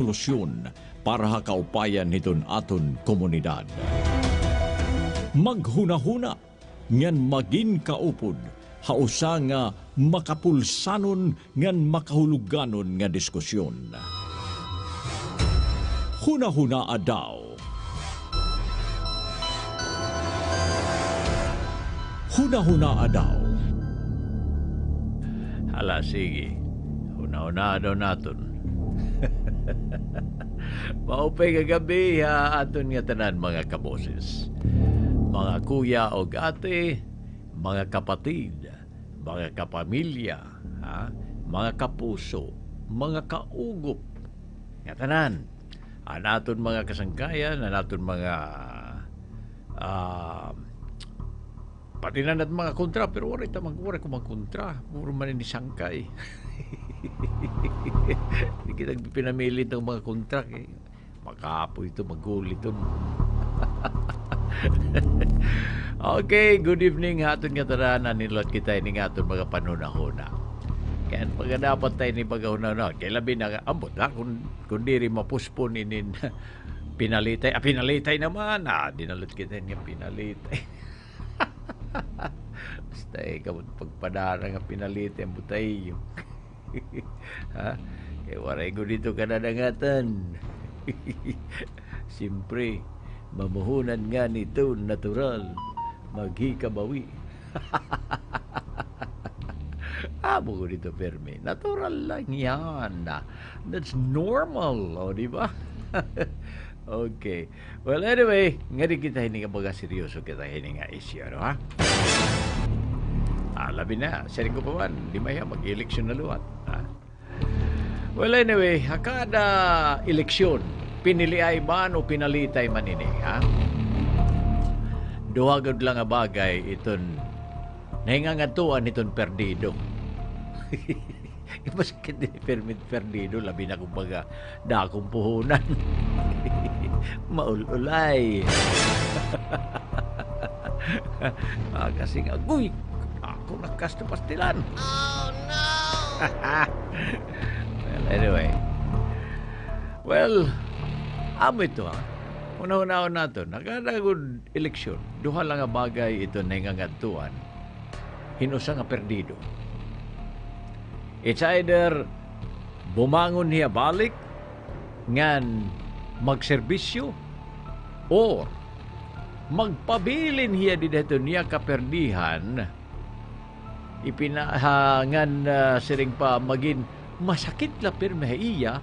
solusyon para kaupayan niton aton komunidad. Maghunahuna ngan magin kaupod, hausa nga makapulsanon ngan makahuluganon nga diskusyon. Hunahuna daw. Hunahuna daw. Hala, sige. Una-una daw naton. Maupay kagabi ha, aton nga tanan mga kaboses. Mga kuya o ate, mga kapatid, mga kapamilya, ha? Mga kapuso, mga kaugop. Nga tanan. Anaton mga kasangkayan, anaton mga pati na natin mga kontra, pero wala ko mga kontra. Puro man ni sangkay. Hindi kita pinamili ng mga kontra. Eh. Makapo ito, magul ito. Okay, good evening. Hatun nga taranan, nilot kita ini nga mga panunahuna. Kaya pag dapat tayo ni pagahuna, kaya labi na, ambot lang, kung di rin mapuspon inin pinalitay. Pinalitay naman. Dinalot kita niya pinalitay. Basta ikaw pagpadara nga pinalitay ang butay. Ha? Kaya waray ko dito kanadangatan. Siyempre, mamuhunan nga nito natural. Maghikabawi. Amo ko dito, Fermi. Natural lang yan. That's normal. O, di ba? Okay. Well, anyway, nga rin kita hininga mga seryoso kita hininga isyo, no, ha? Labi na. Saring ko pa man. Di maya mag-eleksyon na luwat. Ha? Well, anyway, kada eleksyon, piniliay man o pinalitay man ini, ha? Duhagod lang nga bagay iton nahingangatuan iton perdido. Ipasikit din perdido, labi na kumbaga dakong puhunan. Maululay. Kasi nga, ako nagkasta pastilan. Oh, no! Well, anyway. Well, amo ito, ha? Una-unahon nato, nagkadagod eleksyon. Duha lang nga bagay ito na hingangantuan. Hinusa nga perdido. It's either bumangon niya balik ngan magserbisyo or magpabilin hiya dito niya kaperdihan ipinahangan siring pa magin masakit la pirme iya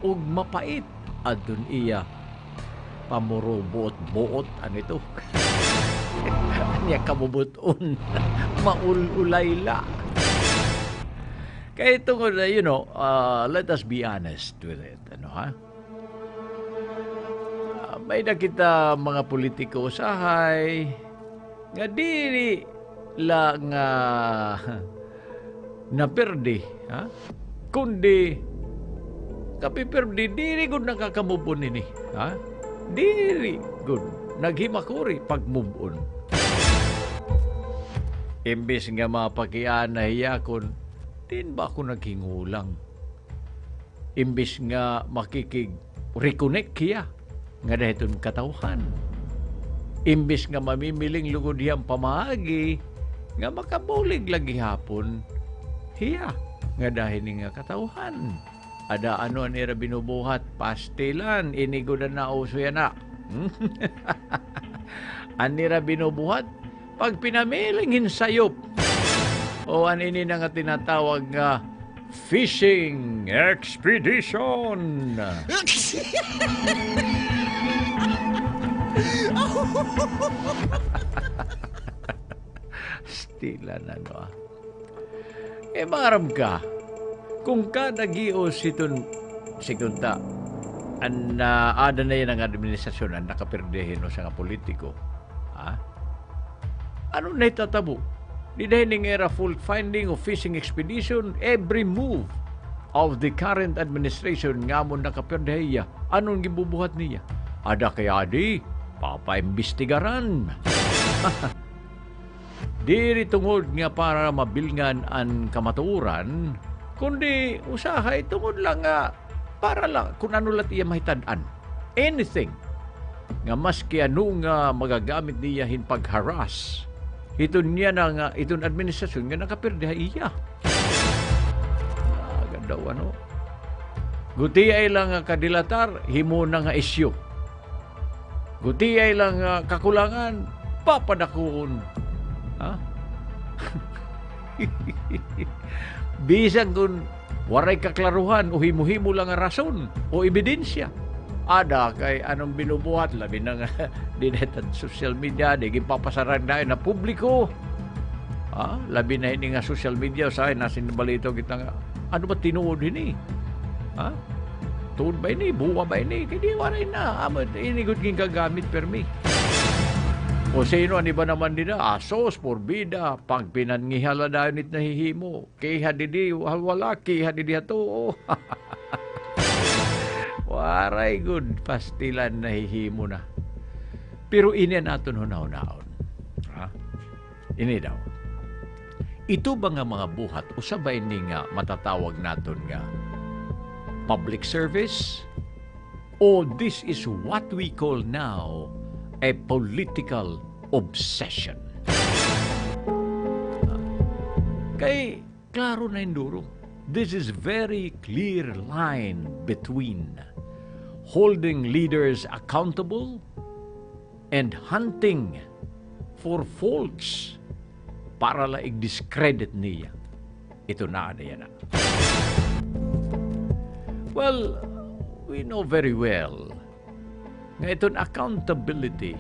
o mapait adun iya pamurubot-buot ano ito niya kabubuton maululayla. Kaya ito, let us be honest with it. Ano, ha? May nakita mga politiko usahay nga dili lang naperdi, ha? Kundi kapiperdi, dili gud nakakamubon ini, ha? Dili gud naghimakuri pag move on. Imbes nga mapakian na hiyakon, din ba ako naghingulang? Imbis nga makikig-reconnect hiya nga dahiton katawhan. Imbis nga mamimiling lugod hiyang pamahagi nga makabulig lagi hapon hiya nga dahil nga katawhan. Ada ano nira binubuhat pastilan inigo na nauso yan na. Anira binubuhat pag pinamiling hinsayop o anini na nga tinatawag nga fishing expedition. Stila na no. Maram ka kung ka nagios iton sigunta an ada na yan ang administrasyon ang nakaperdehin o sa nga politiko. Ha? Ano na itatabo? Di dahil nga full finding of fishing expedition, every move of the current administration nga mo nakaperdehiya. Anong gibubuhat niya? Ada kaya di, papaimbestigaran. Diri tungod nga para mabilngan ang kamatuoran, kundi usahay tungod lang nga para lang kung ano lang iya mahitad-an. Anything nga maski ano nga magagamit niya hin pag-harass. Iton niya na nga, iton administrasyon nga nakapirdiha iya. Ganda ano. Guti ay lang nga kadilatar, himo na nga isyo. Guti ay lang nga kakulangan, papadakuon. Ha? Bisan kung waray kaklaruhan o himo-himo lang nga rason o ebidensya. Ada kay anong binubuhat, labi na nga dinetad social media, di gipapasaran na na publiko. Labi na hindi nga social media, sa akin, nasin balito kita nga, ano ba tinuod ini? Tuod ba ini? Buwa ba ini? Kaya waray na. Inigot ging gagamit permi. O sino ani ba naman nila? Asos, porbida, pag pinangihala na nit nahihimo. Kaya didi, wala, kaya didi hato. Waray good, pastilan nahihimo na. Pero ini natin hunaw-naon. Ini daw. Ito ba nga mga buhat, usabay ni nga matatawag natin nga public service? O this is what we call now a political obsession. Kay, klaro na induro. This is very clear line between holding leaders accountable and hunting for faults para lang i-discredit niya. Ito na yan. Well, we know very well nga itong accountability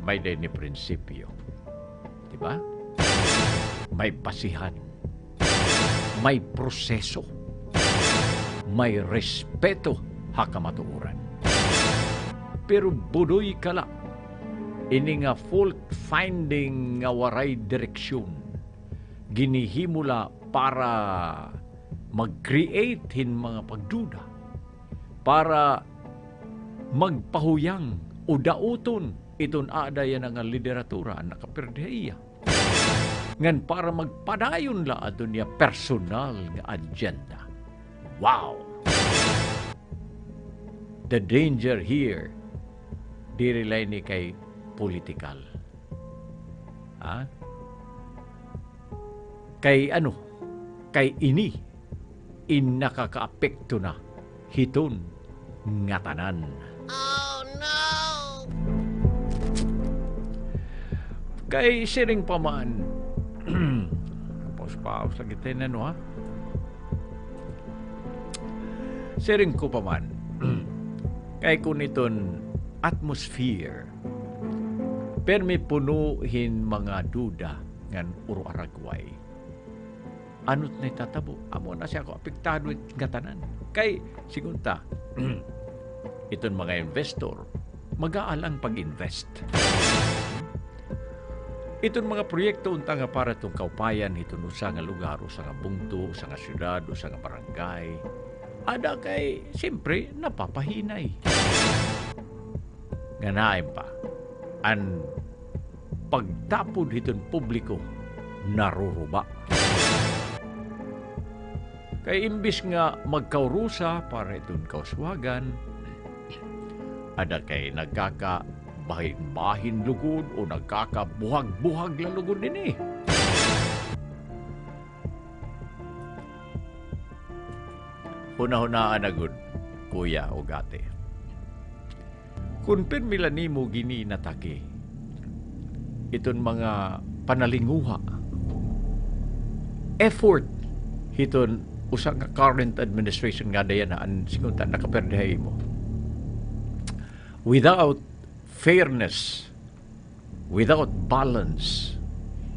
may din ni prinsipyo. Diba? May basihan. May proseso. May respeto hakamatuuran. Pero budoy kala ini nga fault-finding nga waray direksyon ginihimula para mag-create hin mga pagduda, para magpahuyang o dauton iton adayan nga lideratura na kapirdehiya. Ngan para magpadayon la ato niya personal nga agenda. Wow! The danger here, di relay ni kay political. Kay ano? Kay ini, nakakaapekto na hiton nga tanan. Oh no! Kay siring paman, paus lagi tayo na no ha? Siring ko paman, kay kung iton atmosphere, pero may punuhin mga duda ngan uro aragway. Ano't na itatabo? Amo na siya ako apektado nga tanan. Kay, sigunta, iton mga investor, mag-aalang pag-invest. Iton mga proyekto unta nga para itong kaupayan, iton usa nga lugar, usa nga bungto, usa nga syudad, usa nga barangay. Ada kay, siyempre, napapahinay. Nganain pa, ang pagtapod iton publiko, naruruba. Kay imbis nga magkaurusa para itong kauswagan, ada kay nagkakabahin lugod o nagkakabuhag-buhag la lugod din eh. Huna-hunaan na gud, kuya o gate. Kung pirmila nimo gini natake, iton mga panalinguha, effort hiton usa nga current administration nga dayan na ang singunta nakaperdehay mo. Without fairness, without balance,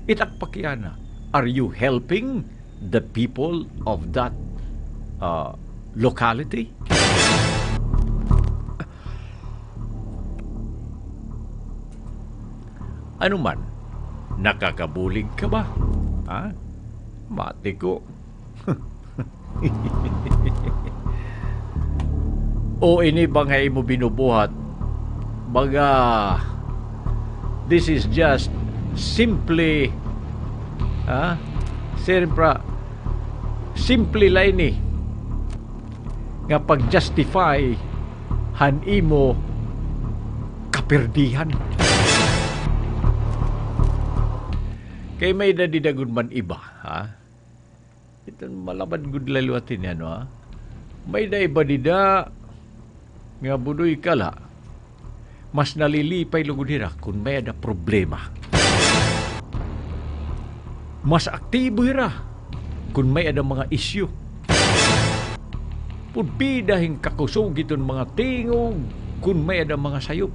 itakpakyana, are you helping the people of that locality? Ano man, nakakabulig ka ba? Mati ko. O ini ba nga mo binubuhat? Baga, this is just simply, simply line nga pag-justify han imo kapirdihan. Kay may nadidagod man iba, ha? Ito malaban gud lalwatin yan, ha? May da iba dida nga budoy kala mas nalilipay lugod nila kung may ada problema. Mas aktibo hira kung may ada mga isyu. Pudbidahing kakusog iton mga tingog kung may ada mga sayop.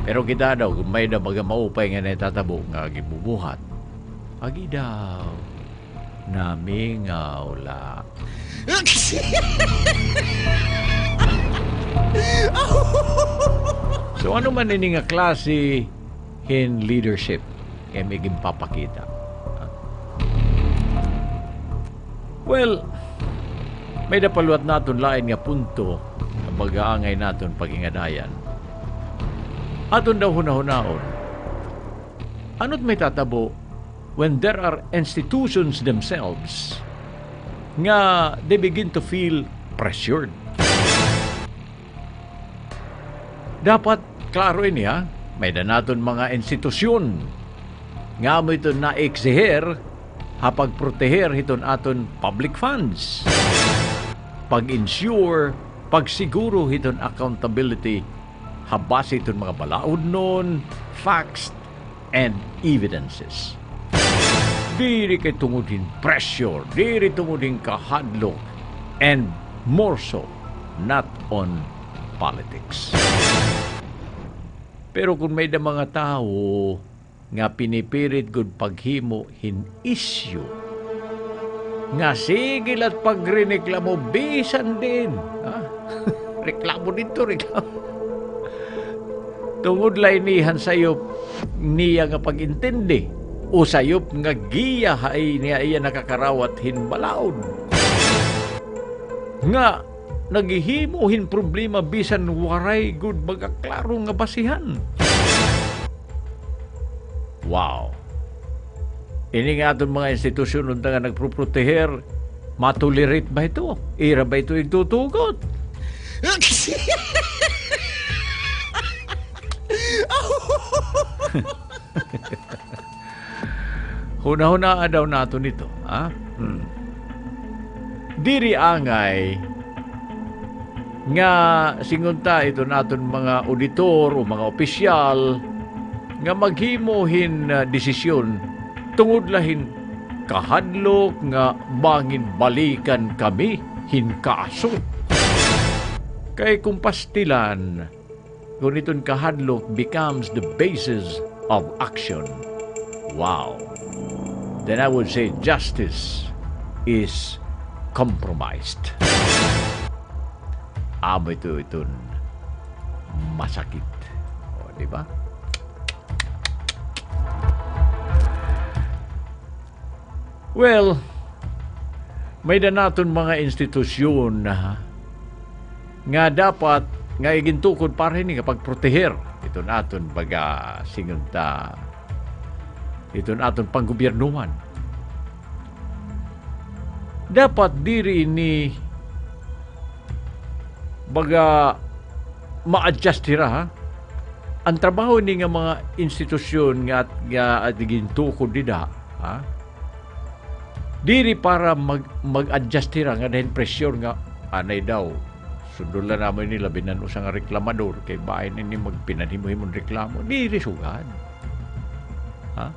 Pero kita daw, kung may da baga maupay nga natatabo nga gibubuhat, agi daw, namingaw la. So ano man ini nga klase in leadership kaya may gimpapakita? Well, may napaluat naton lain nga punto na mag-aangay naton pagingadayan. Aton daw hunahunaon. Ano't may tatabo when there are institutions themselves nga they begin to feel pressured. Dapat klaro ini, ha? May da naton mga institusyon nga mo ito na-exiher hapag-proteher hiton aton public funds. Pag-insure, pagsiguro hiton accountability habas iton mga balaod nun, facts, and evidences. Diri kay tungudin pressure, diri tungudin kahadlok, and more so, not on politics. Pero kung may da mga tao nga pinipirit gud paghimo hin issue, nga sigil at pagreklamo bisan din, ha? Reklamo dito, reklamo. Tungod lainihan sayop niya nga pag-intindi o sayop nga giya hay niya iya nakakarawat hinbalaod. Nga nagihimuhin problema bisan waray good baga klaro nga basihan. Wow. Ini nga atong mga institusyon unta nga nagproproteher, matulirit ba ito? Ira ba ito itutugot? Huna-hunaan daw nato nito, ha? Diri angay nga singunta ito naton mga auditor o mga opisyal nga maghimohin desisyon tungod lahin kahadlok nga bangin balikan kami hinkaso. Kay kung pastilan kung itong kahadlok becomes the basis of action, wow, then I would say justice is compromised. Amo ito masakit. O, di ba? Well, may da naton mga institusyon nga dapat nga igintukod para ni kapag proteher ito naton baga singunta ito naton panggobyernuhan. Dapat diri ni baga ma-adjust hira, ha? Ang trabaho ni nga mga institusyon nga at gintukod dida, ha? Diri para mag-adjust hira nga dahil pressure nga anay daw sundulan naman nila binan usang reklamador kay bahin ini magpinanhimo-himong reklamo diri sugad, ha?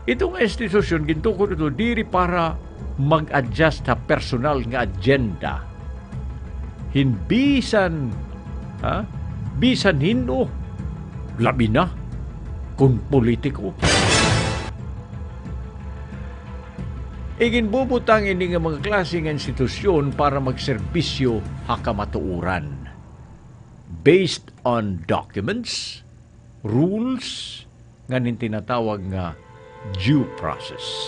Itong institusyon gintukod ito diri para mag-adjust sa personal nga agenda hinbisan, ha? Bisan hindo labi na kung politiko. Iginbubutang ini nga mga klaseng institusyon para magserbisyo hakamatuuran based on documents, rules, nga tinatawag nga due process.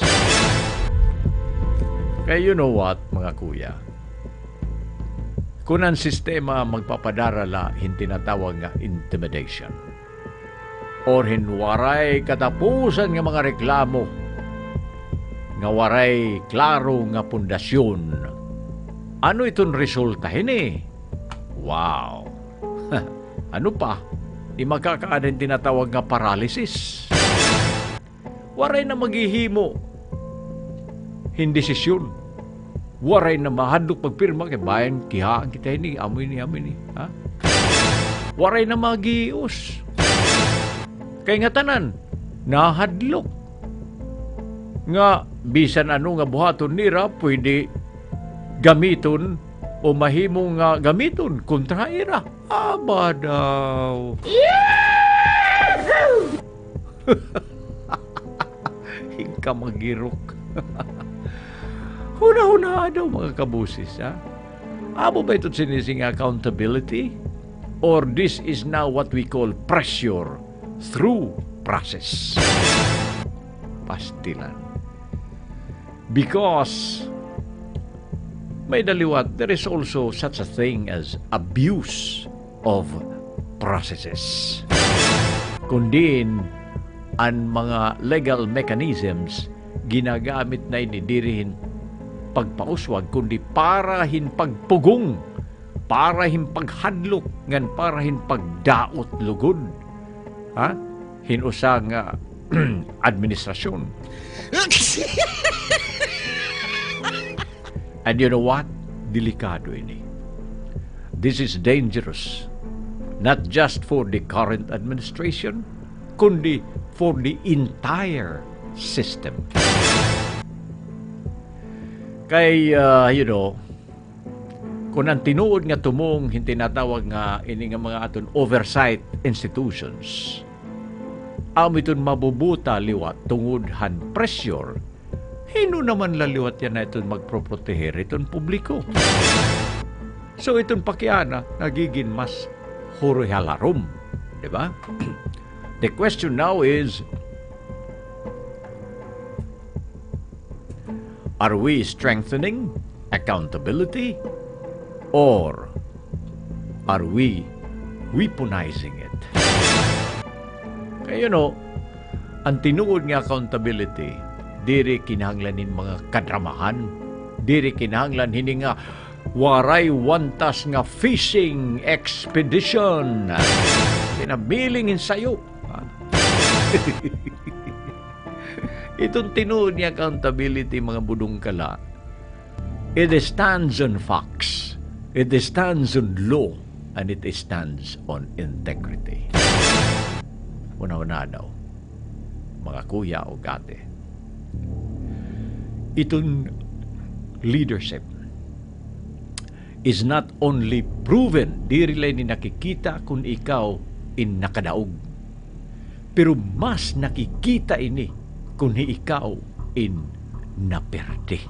Kaya you know what, mga kuya? Kung ang sistema magpapadarala tinatawag nga intimidation or hinwaray katapusan nga mga reklamo nga waray klaro nga pundasyon, Ano itong resulta hini? Wow! Ano pa? Di magkakaanin tinatawag nga paralysis. Waray na maghihimo. Hindi sisyon. Waray na mahadlok pagpirma kay bayan kihaan kita ini, amoy ni. Ha? Waray na magiios. Kay nga tanan, nahadlok. Nga, bisan ano nga buhaton nira, pwede gamiton o mahimo nga gamiton kontra ira. Aba daw. Hingka magirok. Huna-huna daw mga kabusis, ha? Amo ba ito sinising accountability? Or this is now what we call pressure through process? Pastilan. Because may daliwat, there is also such a thing as abuse of processes. Kundin, ang mga legal mechanisms ginagamit na inidirihin pagpauswag, kundi parahin pagpugong, parahin paghadlok, ngan parahin pagdaot lugod. Ha? Hinusang administrasyon. And you know what? Delikado ini. This is dangerous. Not just for the current administration, kundi for the entire system. Kay, kung ang tinuod nga tumong, hindi natawag nga ini nga mga aton oversight institutions, amiton mabubuta liwat tungod han pressure, hino naman laliwat yan na iton magproproteher iton publiko. So iton pakiana, nagiging mas hurihalarom. Diba? The question now is, are we strengthening accountability or are we weaponizing it? Kaya ang tinuod nga accountability, diri kinahanglanin mga kadramahan, diri kinahanglan hini nga waray wantas nga fishing expedition. Pinabilingin sayo. Itong tinuod niya accountability, mga budong kala, it stands on facts, it stands on law, and it stands on integrity. Una-una daw, mga kuya o gate, itong leadership is not only proven, di rin ni nakikita kung ikaw in nakadaog, pero mas nakikita ini kung ikaw in naperde.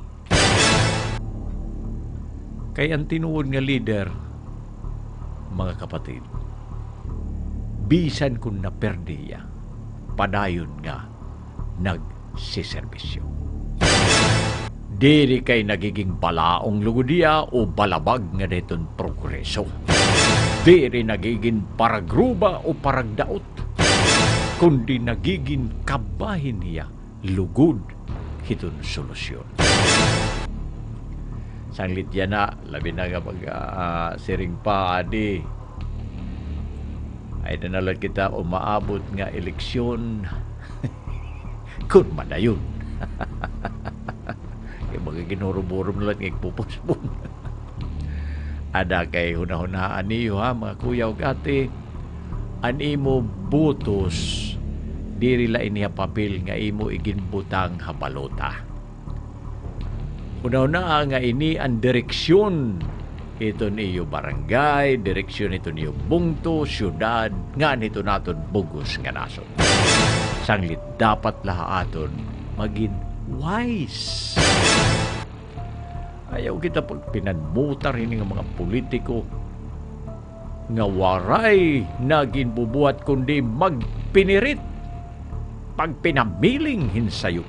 Kaya ang tinuod nga leader, mga kapatid, bisan kung naperde ya, padayon nga nagsiservisyo. Diri kay nagiging balaong lugodiya o balabag nga deton progreso. Diri nagiging paragruba o paragdaot, kundi nagiging kabahin niya lugod hitun solusyon. Sanglit yan na, labi na kapag siring pa, adi. Ay nanalad kita umaabot nga eleksyon kung madayon. Yung mga ginuruburum lang ipupusbon. Ada kay hunahunaan niyo ha, mga kuya o gati, ani mo butos diri la iniha papel nga imo iginbutang habalota. Una-una nga ini ang direksyon ito niyo barangay, direksyon ito niyo bungto, syudad, nga nito naton bugos nga nason. Sanglit dapat lahaton maging wise. Ayaw kita pag pinanmutar ini nga mga politiko nga waray naging bubuhat kundi magpinirit pag pinamiling hinsayo,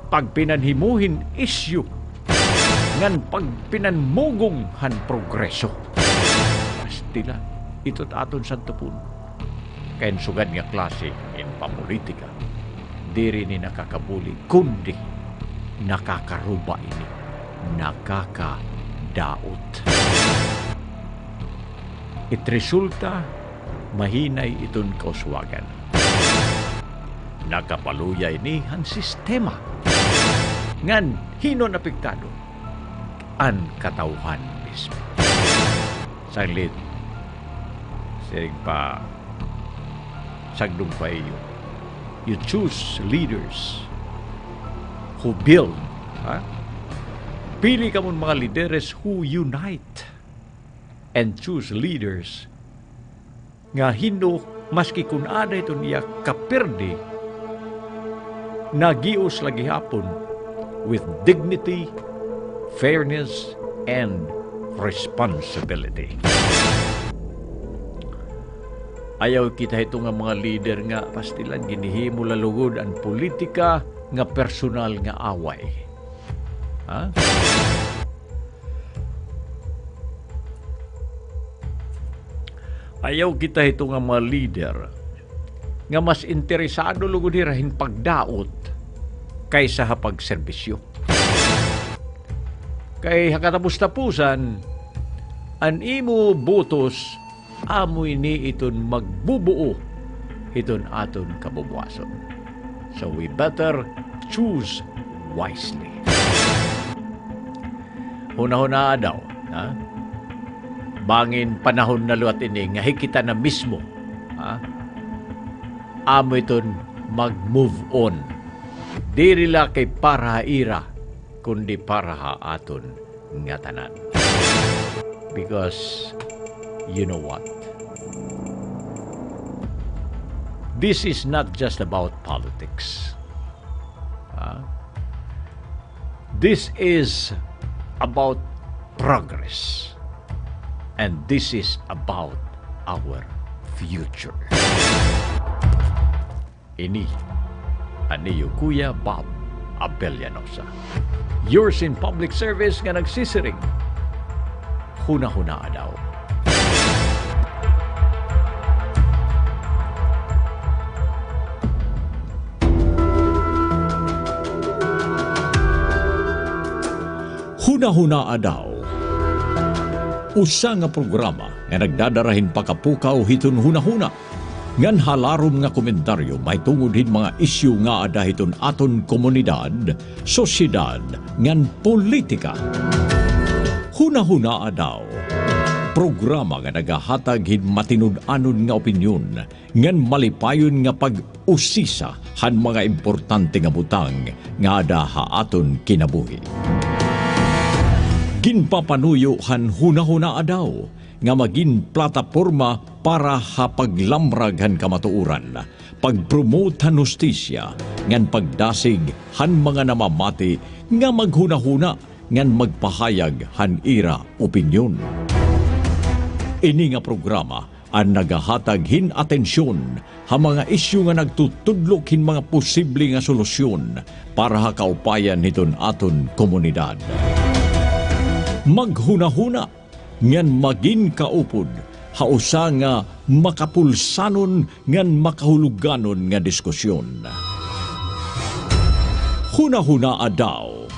pag pinanhimuhin isyu, ngan pag pinanmugong han progreso. Pastila, ito't aton santupun. Kain sugad nga klase in pamulitika, diri ni nakakabuli, kundi nakakaruba ini nakakadaot. It resulta, mahinay iton kauswagan. Nakapaluyay ni han sistema. Ngan hinon apektado ang katauhan mismo. Saglit, sirig pa, sagdong pa iyo. You choose leaders who build. Ha? Pili ka mong mga leaders who unite and choose leaders nga hindo maski kun ada ito niya kaperde nagios lagi hapon with dignity, fairness, and responsibility. Ayaw kita ito nga mga leader nga pastilan ginihimo lalugod ang politika nga personal nga away. Ha? Ayaw kita ito nga mga leader nga mas interesado lugod hirahin pagdaot kaysa hapagserbisyo. Kay hakatapos-tapusan, an imo botos amoy ni iton magbubuo iton aton kabubuason. So we better choose wisely. Huna-huna daw, ha? Bangin panahon na luwat ini nga hikita na mismo, ha? Amo iton mag-move on. Diri la kay para ira, kundi para ha aton nga tanan. Because, you know what? This is not just about politics. This is about progress. And this is about our future. Ini, aniyo Kuya Bob Abellanosa. Yours in public service nga nagsisiring. Huna-huna daw. Huna-huna daw. Usa nga programa nga nagdadarahin pakapukaw hiton huna-huna. Ngan halarom nga komentaryo may tungod mga isyu nga ada hiton aton komunidad, sosyedad, ngan politika. Huna-huna daw. Programa nga nagahatag hin matinud-anon nga opinyon ngan malipayon nga pag-usisa han mga importante nga butang nga ada haaton kinabuhi. Ginpapanuyo han huna-huna daw nga maging plataporma para hapaglamrag han kamatuuran, pagpromote han hustisya, ngan pagdasig han mga namamati nga maghuna-huna ngan magpahayag han ira opinyon. Ini nga programa ang nagahatag hin atensyon ha mga isyu nga nagtutudlok hin mga posible nga solusyon para hakaupayan hiton aton komunidad. Maghuna-huna ngan magin kaupod hausa nga makapulsanon ngan makahuluganon nga diskusyon. Huna-huna daw.